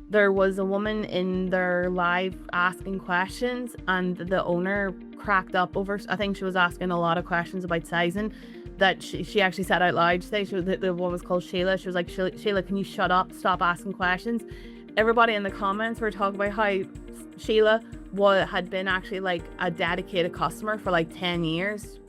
there was a woman in their live asking questions, and the owner cracked up over, I think she was asking a lot of questions about sizing that she actually said out loud today. The one was called Sheila. She was like, Sheila, can you shut up, stop asking questions? Everybody in the comments were talking about how Sheila had been actually like a dedicated customer for like 10 years.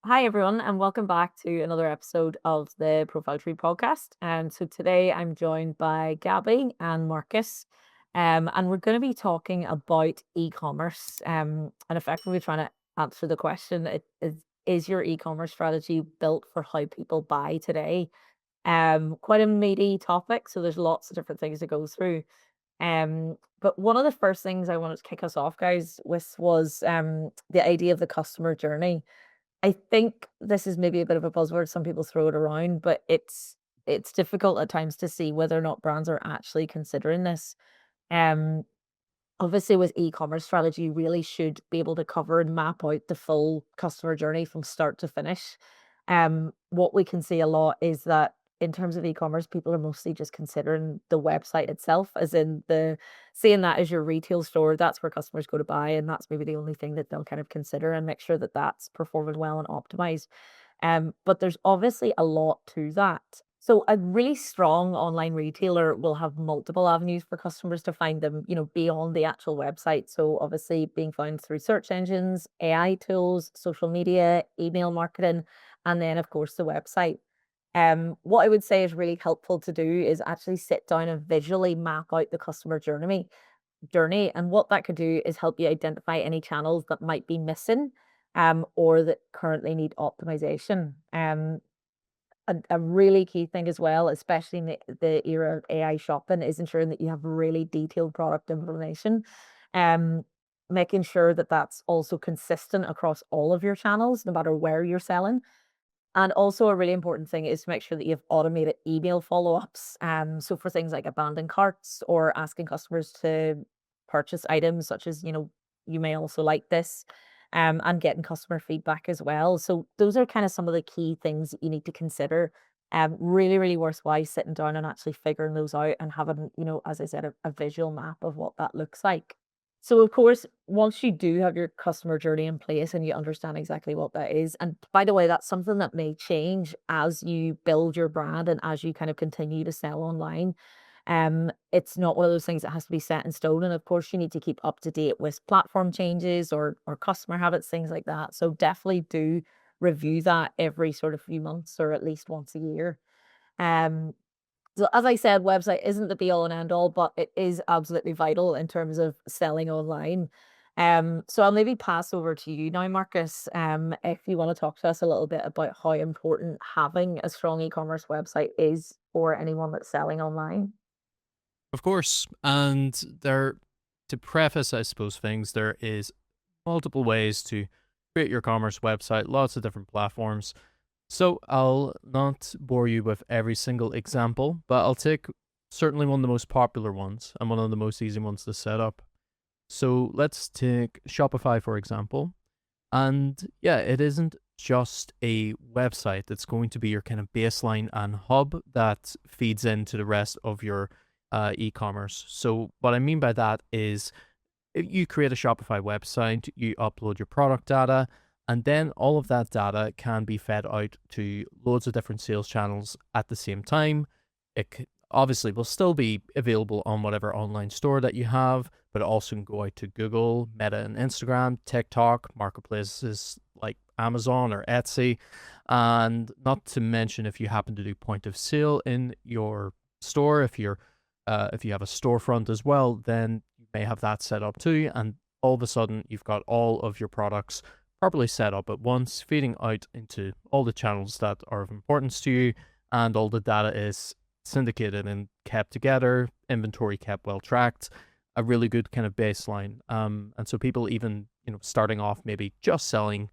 Hi, everyone, and welcome back to another episode of the ProfileTree Podcast. So today I'm joined by Gabby and Marcus, and we're going to be talking about e-commerce and effectively trying to answer the question, is your e-commerce strategy built for how people buy today? Quite a meaty topic, so there's lots of different things to go through. But one of the first things I wanted to kick us off, guys, with was the idea of the customer journey. I think this is maybe a bit of a buzzword. Some people throw it around, but it's difficult at times to see whether or not brands are actually considering this. Um, Obviously, with e-commerce strategy, you really should be able to cover and map out the full customer journey from start to finish. What we can see a lot is that in terms of e-commerce, people are mostly just considering the website itself, as in seeing that as your retail store. That's where customers go to buy, and that's maybe the only thing that they'll kind of consider and make sure that that's performing well and optimized. But there's obviously a lot to that. So a really strong online retailer will have multiple avenues for customers to find them, beyond the actual website. So obviously being found through search engines, AI tools, social media, email marketing, and then of course the website. What I would say is really helpful to do is actually sit down and visually map out the customer journey. And what that could do is help you identify any channels that might be missing, or that currently need optimization. A really key thing as well, especially in the era of AI shopping, is ensuring that you have really detailed product information. Um, Making sure that that's also consistent across all of your channels, no matter where you're selling. And also a really important thing is to make sure that you have automated email follow-ups. So for things like abandoned carts or asking customers to purchase items such as, you may also like this, and getting customer feedback as well. So those are kind of some of the key things that you need to consider. Really, really worthwhile sitting down and actually figuring those out and having, as I said, a visual map of what that looks like. So of course, once you do have your customer journey in place and you understand exactly what that is, and by the way, that's something that may change as you build your brand and as you kind of continue to sell online. It's not one of those things that has to be set in stone. And of course, you need to keep up to date with platform changes or customer habits, things like that. So definitely do review that every sort of few months or at least once a year. Um, so as I said, website isn't the be all and end all, but it is absolutely vital in terms of selling online. So I'll maybe pass over to you now, Marcus, if you want to talk to us a little bit about how important having a strong e-commerce website is for anyone that's selling online. Of course. And to preface, I suppose, things, there is multiple ways to create your commerce website, lots of different platforms. So I'll not bore you with every single example, but I'll take certainly one of the most popular ones and one of the most easy ones to set up. So let's take Shopify, for example. And yeah, it isn't just a website that's going to be your kind of baseline and hub that feeds into the rest of your e-commerce. So what I mean by that is if you create a Shopify website, you upload your product data, and then all of that data can be fed out to loads of different sales channels at the same time. Obviously will still be available on whatever online store that you have, but it also can go out to Google, Meta and Instagram, TikTok, marketplaces like Amazon or Etsy. And not to mention, if you happen to do point of sale in your store, if you have a storefront as well, then you may have that set up too. And all of a sudden you've got all of your products properly set up at once, feeding out into all the channels that are of importance to you, and all the data is syndicated and kept together, inventory kept well tracked, a really good kind of baseline. And so people even, starting off maybe just selling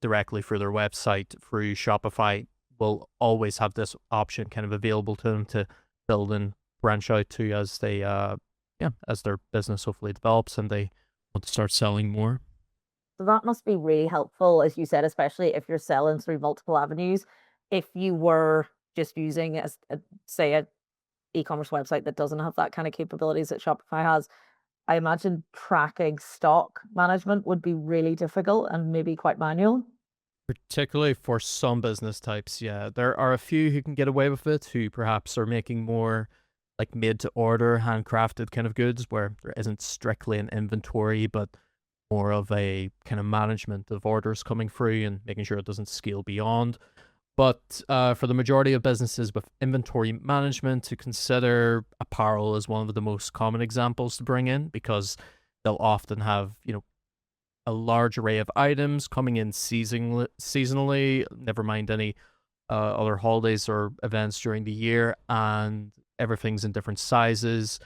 directly through their website through Shopify will always have this option kind of available to them to build in branch out to as they as their business hopefully develops and they want to start selling more. So that must be really helpful, as you said, especially if you're selling through multiple avenues. If you were just using, say, a e-commerce website that doesn't have that kind of capabilities that Shopify has, I imagine tracking stock management would be really difficult and maybe quite manual. Particularly for some business types, yeah. There are a few who can get away with it, who perhaps are making more like made to order, handcrafted kind of goods where there isn't strictly an inventory, but more of a kind of management of orders coming through and making sure it doesn't scale beyond. But for the majority of businesses with inventory management, to consider apparel as one of the most common examples to bring in because they'll often have, a large array of items coming in seasonally, never mind any other holidays or events during the year, and everything's in different sizes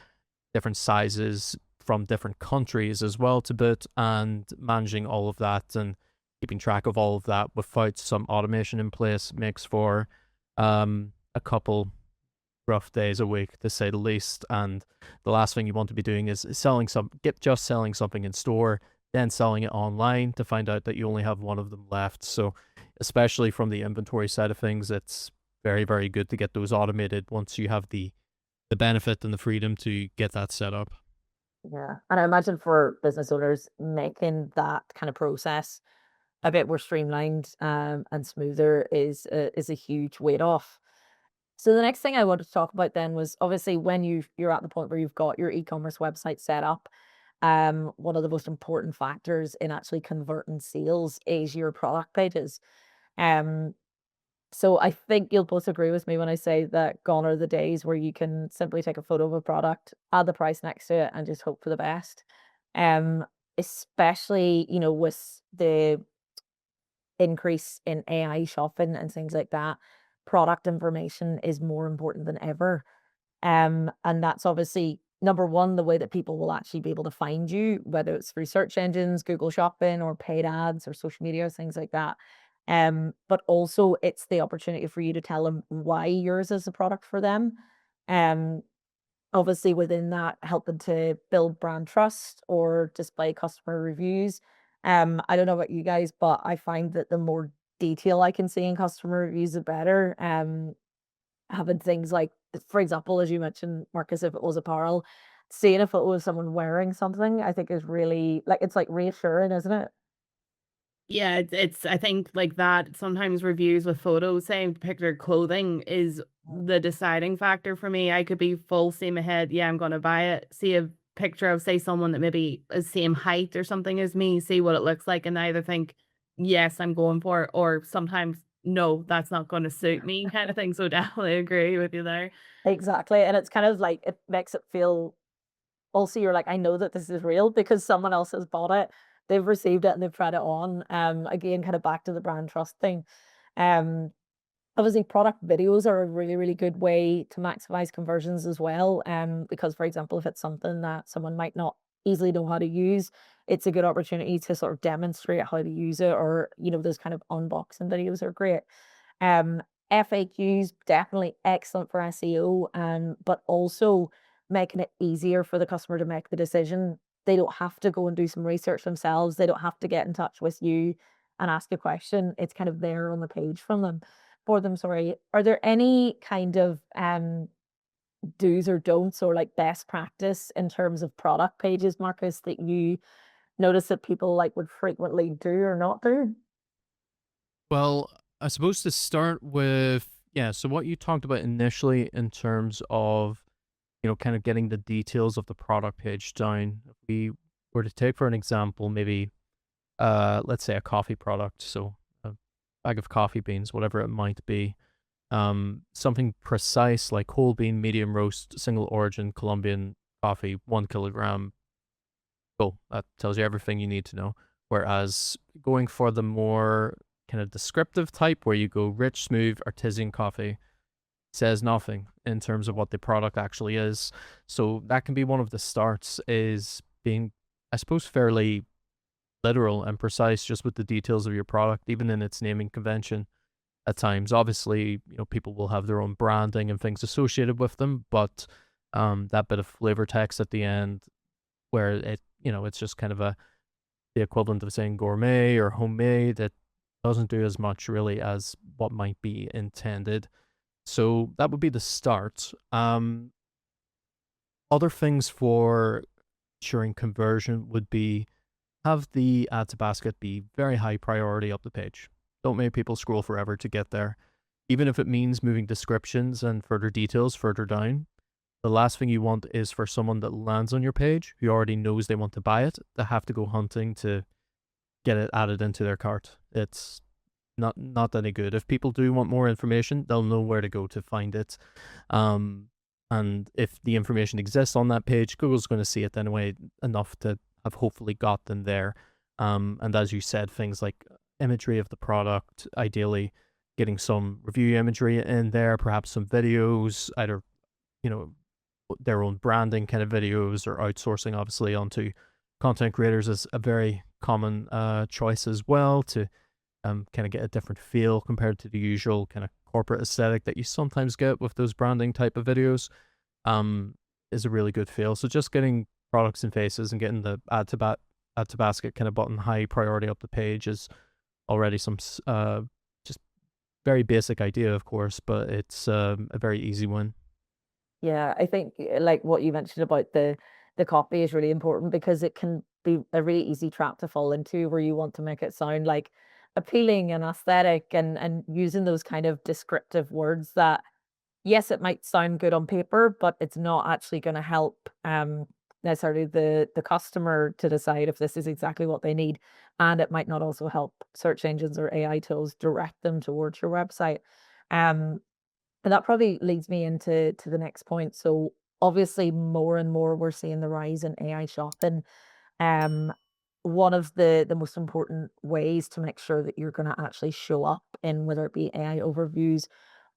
from different countries as well to boot, and managing all of that and keeping track of all of that without some automation in place makes for a couple rough days a week, to say the least. And the last thing you want to be doing is selling something in store, then selling it online to find out that you only have one of them left. So especially from the inventory side of things, it's very, very good to get those automated once you have the benefit and the freedom to get that set up. Yeah. And I imagine for business owners, making that kind of process a bit more streamlined and smoother is a huge weight off. So the next thing I wanted to talk about then was obviously when you're at the point where you've got your e-commerce website set up, one of the most important factors in actually converting sales is your product pages. Um, so I think you'll both agree with me when I say that gone are the days where you can simply take a photo of a product, add the price next to it, and just hope for the best. Um, Especially, with the increase in AI shopping and things like that, product information is more important than ever. And that's obviously number one, the way that people will actually be able to find you, whether it's through search engines, Google Shopping, or paid ads, or social media, things like that. But also it's the opportunity for you to tell them why yours is a product for them. Um, Obviously within that, helping to build brand trust or display customer reviews. I don't know about you guys, but I find that the more detail I can see in customer reviews, the better. Having things like, for example, as you mentioned, Marcus, if it was apparel, seeing if it was someone wearing something, I think is really like it's like reassuring, isn't it? Yeah, it's I think like that sometimes reviews with photos saying picture clothing is the deciding factor for me. I could be full steam ahead, yeah, I'm gonna buy it. See a picture of say someone that maybe is same height or something as me, see what it looks like, and either think, yes, I'm going for it, or sometimes no, that's not gonna suit me kind of thing. So definitely agree with you there. Exactly. And it's kind of like it makes it feel also you're like, I know that this is real because someone else has bought it. They've received it and they've tried it on. Again, kind of back to the brand trust thing. Um, Obviously, product videos are a really, really good way to maximize conversions as well. Because, for example, if it's something that someone might not easily know how to use, it's a good opportunity to sort of demonstrate how to use it, or, those kind of unboxing videos are great. Um, FAQs, definitely excellent for SEO, but also making it easier for the customer to make the decision. They don't have to go and do some research themselves. They don't have to get in touch with you and ask a question. It's kind of there on the page for them, sorry. Are there any kind of do's or don'ts or like best practice in terms of product pages, Marcus, that you notice that people like would frequently do or not do? Well, I suppose to start with, yeah, so what you talked about initially in terms of, kind of getting the details of the product page down. If we were to take for an example, maybe, let's say a coffee product, so a bag of coffee beans, whatever it might be, something precise like whole bean, medium roast, single origin, Colombian coffee, 1 kilogram. Cool. That tells you everything you need to know. Whereas going for the more kind of descriptive type, where you go rich, smooth, artisan coffee, says nothing in terms of what the product actually is. So that can be one of the starts, is being, I suppose, fairly literal and precise just with the details of your product, even in its naming convention at times. Obviously, people will have their own branding and things associated with them, but that bit of flavor text at the end where it's just kind of the equivalent of saying gourmet or homemade. It doesn't do as much really as what might be intended. So that would be the start. Other things for ensuring conversion would be have the add to basket be very high priority up the page. Don't make people scroll forever to get there. Even if it means moving descriptions and further details further down, the last thing you want is for someone that lands on your page who already knows they want to buy it to have to go hunting to get it added into their cart. It's not any good. If people do want more information, they'll know where to go to find it. And if the information exists on that page, Google's going to see it anyway enough to have hopefully got them there. And as you said, things like imagery of the product, ideally getting some review imagery in there, perhaps some videos, either, their own branding kind of videos, or outsourcing obviously onto content creators is a very common choice as well, to kind of get a different feel compared to the usual kind of corporate aesthetic that you sometimes get with those branding type of videos. Is a really good feel. So just getting products and faces and getting the add to basket kind of button high priority up the page is already some just very basic idea, of course, but it's a very easy one. Yeah, I think like what you mentioned about the copy is really important because it can be a really easy trap to fall into where you want to make it sound like appealing and aesthetic and using those kind of descriptive words that yes, it might sound good on paper, but it's not actually going to help necessarily the customer to decide if this is exactly what they need, and it might not also help search engines or AI tools direct them towards your website. Um, and that probably leads me into the next point. So obviously, more and more we're seeing the rise in AI shopping. Um, one of the most important ways to make sure that you're going to actually show up in whether it be AI overviews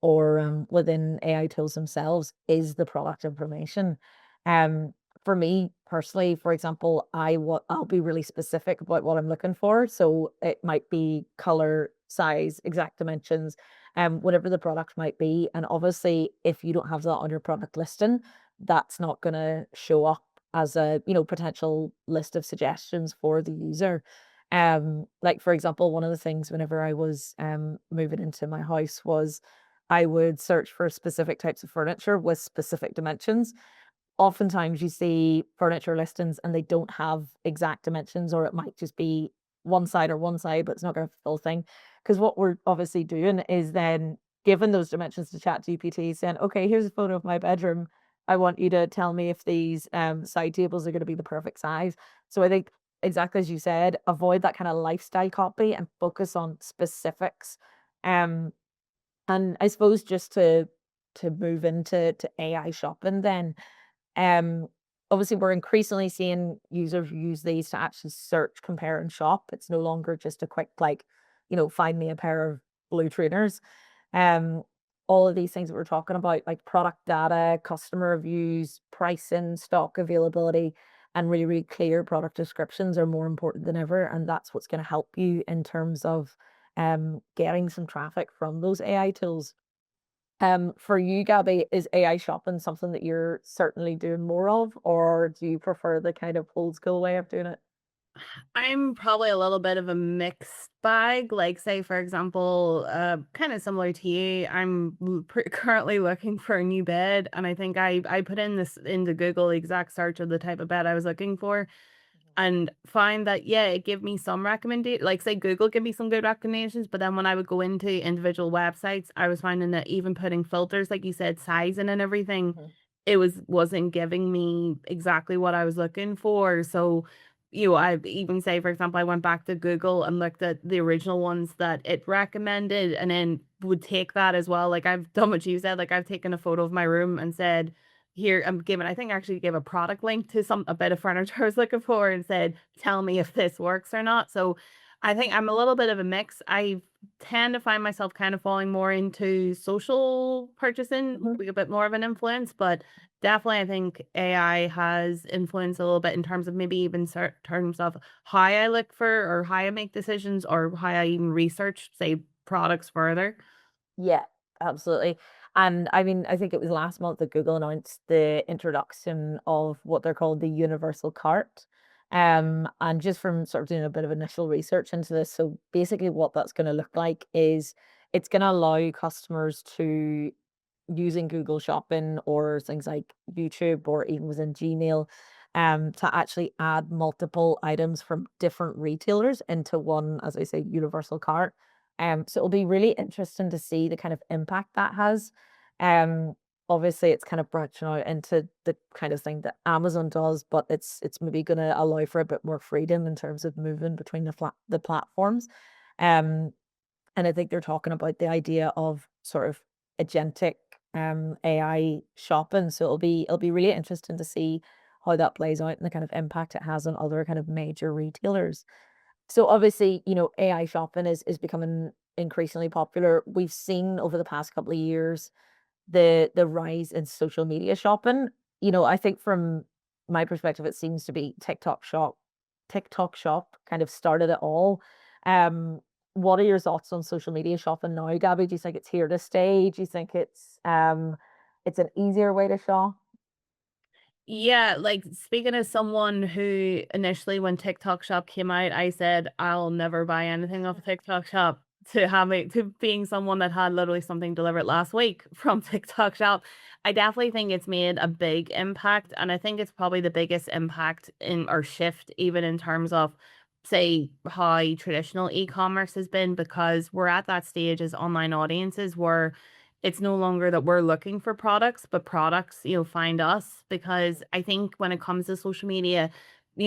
or within AI tools themselves is the product information. Um, for me personally, for example, I'll be really specific about what I'm looking for. So it might be color, size, exact dimensions, whatever the product might be. And obviously, if you don't have that on your product listing, that's not going to show up as a potential list of suggestions for the user. Like for example, one of the things whenever I was moving into my house was I would search for specific types of furniture with specific dimensions. Oftentimes you see furniture listings and they don't have exact dimensions, or it might just be one side, but it's not going to full thing. Because what we're obviously doing is then giving those dimensions to Chat GPT, saying, okay, here's a photo of my bedroom. I want you to tell me if these side tables are going to be the perfect size. So I think exactly as you said, avoid that kind of lifestyle copy and focus on specifics. Um, and I suppose just to move into AI shopping then, um, obviously, we're increasingly seeing users use these to actually search, compare, and shop. It's no longer just a quick, like, find me a pair of blue trainers. Um, all of these things that we're talking about, like product data, customer reviews, pricing, stock availability, and really, really clear product descriptions are more important than ever. And that's what's going to help you in terms of getting some traffic from those AI tools. For you, Gabby, is AI shopping something that you're certainly doing more of, or do you prefer the kind of old school way of doing it? I'm probably a little bit of a mixed bag. Like, say, for example, kind of similar to you, currently looking for a new bed, and I think I put in this into Google the exact search of the type of bed I was looking for, and find that yeah, it gave me some recommendation. Like, say, Google give me some good recommendations, but then when I would go into individual websites, I was finding that even putting filters, like you said, sizing and everything, Mhm. it wasn't giving me exactly what I was looking for. So, I even say, for example, I went back to Google and looked at the original ones that it recommended and then would take that as well. Like I've done what you said, like I've taken a photo of my room and said, here, I'm giving, I think I actually gave a product link to a bit of furniture I was looking for and said, tell me if this works or not. So I think I'm a little bit of a mix. I tend to find myself kind of falling more into social purchasing, Mhm. with a bit more of an influence, but definitely I think AI has influenced a little bit in terms of maybe even terms of how I look for or how I make decisions or how I even research, say, products further. Yeah, absolutely. And I mean, I think it was last month that Google announced the introduction of what they're called the universal cart. And just from sort of doing a bit of initial research into this, so basically what that's going to look like is it's going to allow customers to using Google Shopping or things like YouTube or even within Gmail, to actually add multiple items from different retailers into one, as I say, universal cart. So it'll be really interesting to see the kind of impact that has. Um, Obviously, it's kind of branching out into the kind of thing that Amazon does, but it's maybe going to allow for a bit more freedom in terms of moving between the platforms. Um, and I think they're talking about the idea of sort of agentic AI shopping. So it'll be really interesting to see how that plays out and the kind of impact it has on other kind of major retailers. So obviously, AI shopping is becoming increasingly popular. We've seen over the past couple of years the rise in social media shopping. I think from my perspective, it seems to be TikTok shop kind of started it all. Um, what are your thoughts on social media shopping now, Gabby? Do you think it's here to stay? Do you think it's an easier way to shop? Yeah, like speaking as someone who initially when TikTok Shop came out, I said I'll never buy anything off TikTok Shop to being someone that had literally something delivered last week from TikTok Shop. I definitely think it's made a big impact, and I think it's probably the biggest impact in or shift even in terms of say how traditional e-commerce has been, because we're at that stage as online audiences where it's no longer that we're looking for products, but products, find us. Because I think when it comes to social media,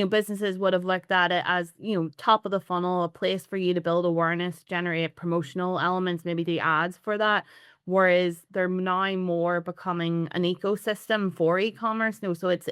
businesses would have looked at it as, top of the funnel, a place for you to build awareness, generate promotional elements, maybe do ads for that. Whereas they're now more becoming an ecosystem for e-commerce. So it's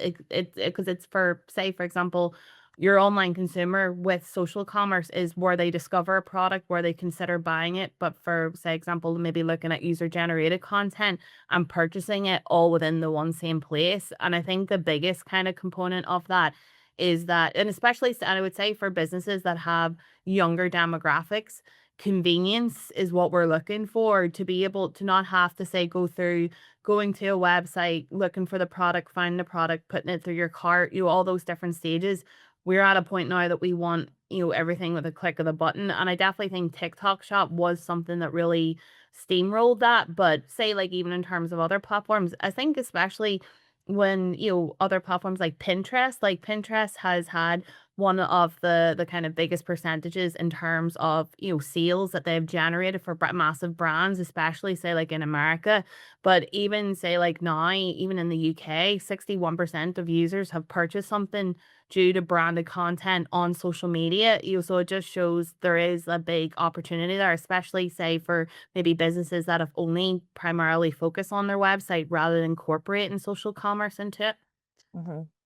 because it's for, say, for example, your online consumer with social commerce is where they discover a product, where they consider buying it. But for, say, example, maybe looking at user generated content and purchasing it all within the one same place. And I think the biggest kind of component of that is that, and especially, and I would say for businesses that have younger demographics, convenience is what we're looking for, to be able to not have to say go through going to a website, looking for the product, finding the product, putting it through your cart, all those different stages. We're at a point now that we want, everything with a click of the button. And I definitely think TikTok Shop was something that really steamrolled that. But say, like, even in terms of other platforms, I think especially when, other platforms like Pinterest has had one of the kind of biggest percentages in terms of, sales that they've generated for massive brands, especially say like in America. But even say like now, even in the UK, 61% of users have purchased something due to branded content on social media. So it just shows there is a big opportunity there, especially say for maybe businesses that have only primarily focused on their website rather than incorporating social commerce into it.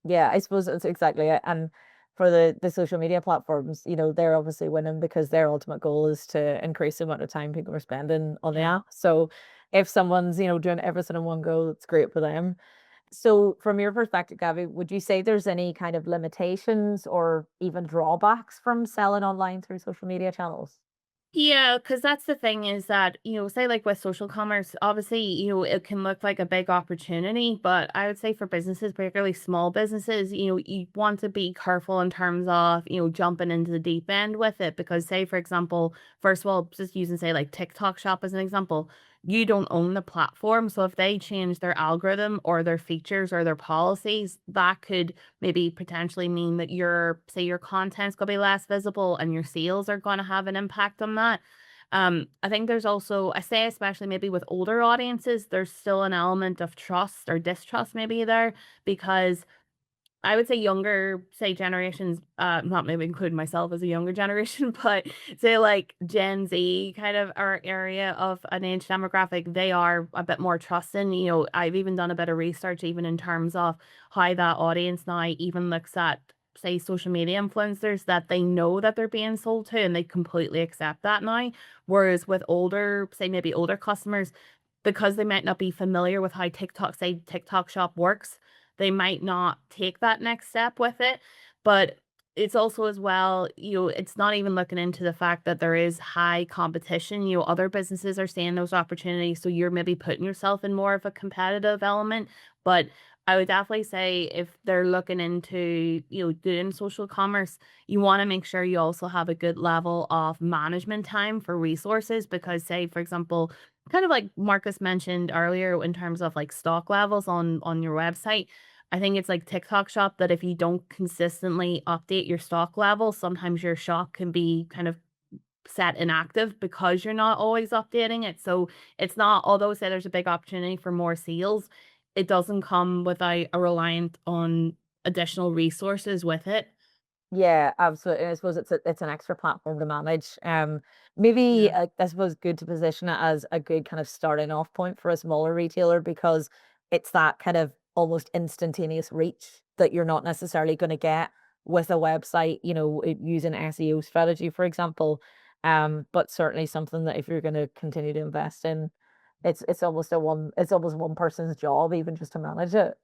Yeah, I suppose that's exactly it. And for the social media platforms, they're obviously winning because their ultimate goal is to increase the amount of time people are spending on the Yeah. app. So if someone's, doing everything in one go, it's great for them. So from your perspective, Gabby, would you say there's any kind of limitations or even drawbacks from selling online through social media channels? Yeah, because that's the thing is that, say like with social commerce, obviously, it can look like a big opportunity, but I would say for businesses, particularly small businesses, you want to be careful in terms of, jumping into the deep end with it. Because say, for example, first of all, just using say like TikTok Shop as an example, you don't own the platform. So if they change their algorithm or their features or their policies, that could maybe potentially mean that your content's gonna be less visible and your sales are gonna have an impact on that. I think there's also, I say especially maybe with older audiences, there's still an element of trust or distrust maybe there, because I would say younger, say generations, not maybe including myself as a younger generation, but say like Gen Z kind of our area of an age demographic, they are a bit more trusting. I've even done a bit of research, even in terms of how that audience now even looks at, say, social media influencers that they know that they're being sold to, and they completely accept that now. Whereas with older, say maybe older customers, because they might not be familiar with how TikTok Shop works, they might not take that next step with it. But it's also as well, it's not even looking into the fact that there is high competition. Other businesses are seeing those opportunities, so you're maybe putting yourself in more of a competitive element. But I would definitely say if they're looking into, doing social commerce, you want to make sure you also have a good level of management time for resources because say, for example, kind of like Marcus mentioned earlier in terms of like stock levels on your website, I think it's like TikTok Shop that if you don't consistently update your stock levels, sometimes your shop can be kind of set inactive because you're not always updating it. So it's not, although say there's a big opportunity for more sales, it doesn't come without a reliant on additional resources with it. Yeah, absolutely. I suppose it's an extra platform to manage. Maybe Yeah. I suppose good to position it as a good kind of starting off point for a smaller retailer because it's that kind of almost instantaneous reach that you're not necessarily going to get with a website, using SEO strategy, for example. But certainly something that if you're going to continue to invest in, it's almost one person's job even just to manage it.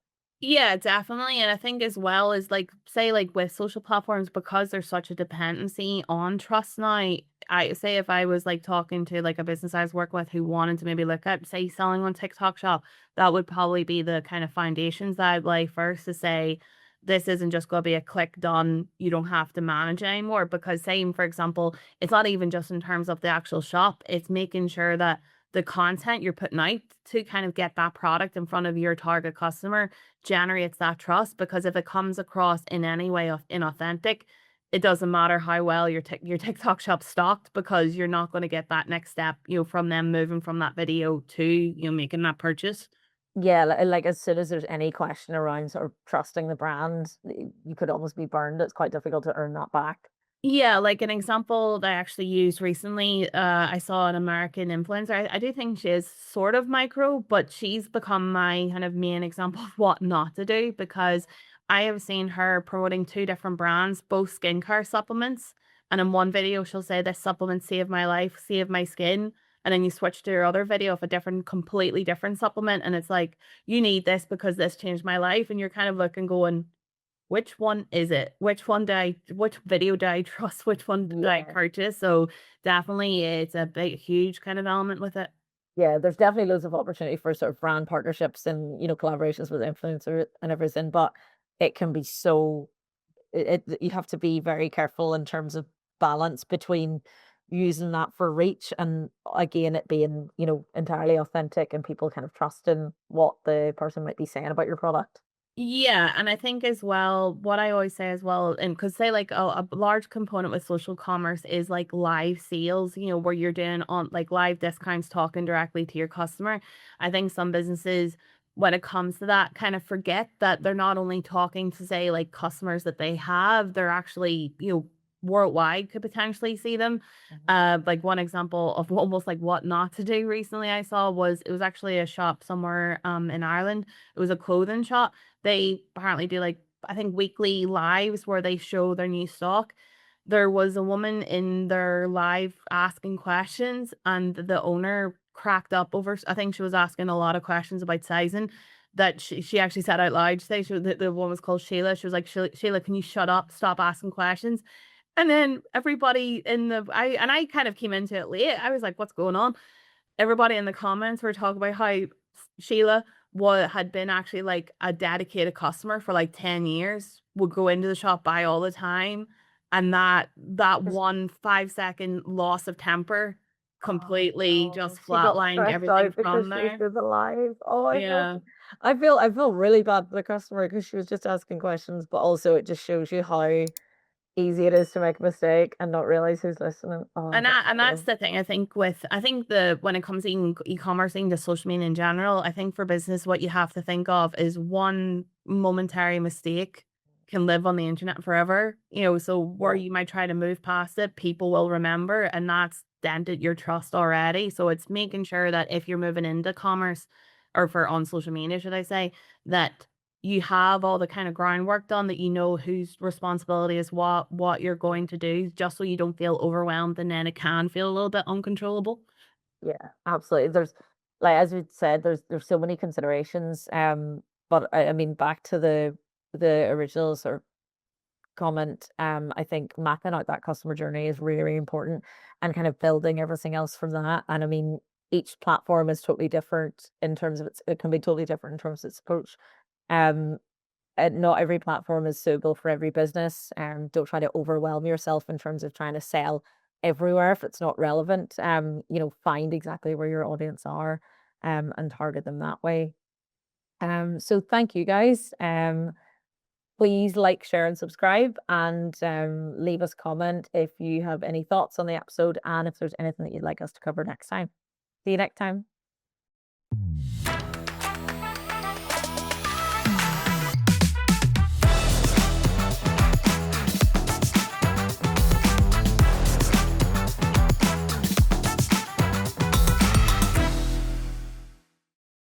Yeah, definitely. And I think as well as like say like with social platforms, because there's such a dependency on trust now, I say if I was like talking to like a business I was working with who wanted to maybe look at say selling on TikTok shop, that would probably be the kind of foundations that I'd lay first to say this isn't just gonna be a click done, you don't have to manage anymore. Because saying, for example, it's not even just in terms of the actual shop, it's making sure that the content you're putting out to kind of get that product in front of your target customer generates that trust because if it comes across in any way of inauthentic, it doesn't matter how well your TikTok shop stocked because you're not going to get that next step, from them moving from that video to, making that purchase. Yeah, like as soon as there's any question around sort of trusting the brand, you could almost be burned. It's quite difficult to earn that back. Yeah, like an example that I actually used recently, I saw an American influencer. I do think she is sort of micro, but she's become my kind of main example of what not to do because I have seen her promoting two different brands, both skincare supplements. And in one video, she'll say, this supplement saved my life, saved my skin. And then you switch to your other video of a different, completely different supplement. And it's like, you need this because this changed my life. And you're kind of looking, going, which one is it? Which video do I trust? Which one did I Yeah. purchase? So definitely it's a big, huge kind of element with it. Yeah, there's definitely loads of opportunity for sort of brand partnerships and, collaborations with influencer and everything, but it can be so you have to be very careful in terms of balance between using that for reach and again it being, entirely authentic and people kind of trusting what the person might be saying about your product. Yeah, and I think as well, what I always say as well, and because say like a large component with social commerce is like live sales, where you're doing on like live discounts talking directly to your customer. I think some businesses, when it comes to that, kind of forget that they're not only talking to say like customers that they have, they're actually, worldwide could potentially see them. Mhm. Like one example of almost like what not to do recently I saw was it was actually a shop somewhere in Ireland. It was a clothing shop. They apparently do like I think weekly lives where they show their new stock. There was a woman in their live asking questions, and the owner cracked up over. I think she was asking a lot of questions about sizing. That she actually said out loud. The one was called Sheila. She was like, Sheila, can you shut up? Stop asking questions. And then everybody in the I kind of came into it late. I was like, what's going on? Everybody in the comments were talking about how Sheila had been actually like a dedicated customer for like 10 years, would go into the shop, buy all the time. And that Just one 5-second loss of temper oh completely no, just she got flatlined stressed everything out because from she was there. doing the live. Oh, Yeah. I feel really bad for the customer because she was just asking questions, but also it just shows you how easy it is to make a mistake and not realize who's listening. Oh, that's And that's horrible. the thing I think with I think the when it comes to e-commerce the social media in general, I think for business what you have to think of is one momentary mistake can live on the internet forever. So where Yeah, you might try to move past it, people will remember and that's dented your trust already. So it's making sure that if you're moving into commerce or for on social media, should I say, that you have all the kind of groundwork done that you know whose responsibility is what you're going to do just so you don't feel overwhelmed and then it can feel a little bit uncontrollable. yeah, absolutely. There's like as we said, there's so many considerations. But I mean back to the original sort of comment. I think mapping out that customer journey is really, really important, and kind of building everything else from that. And I mean, each platform is totally different in terms of it can be totally different in terms of its approach. Um, and not every platform is suitable for every business. Don't try to overwhelm yourself in terms of trying to sell everywhere if it's not relevant. Find exactly where your audience are, and target them that way. So thank you guys. Please like, share, and subscribe, and leave us a comment if you have any thoughts on the episode and if there's anything that you'd like us to cover next time. See you next time.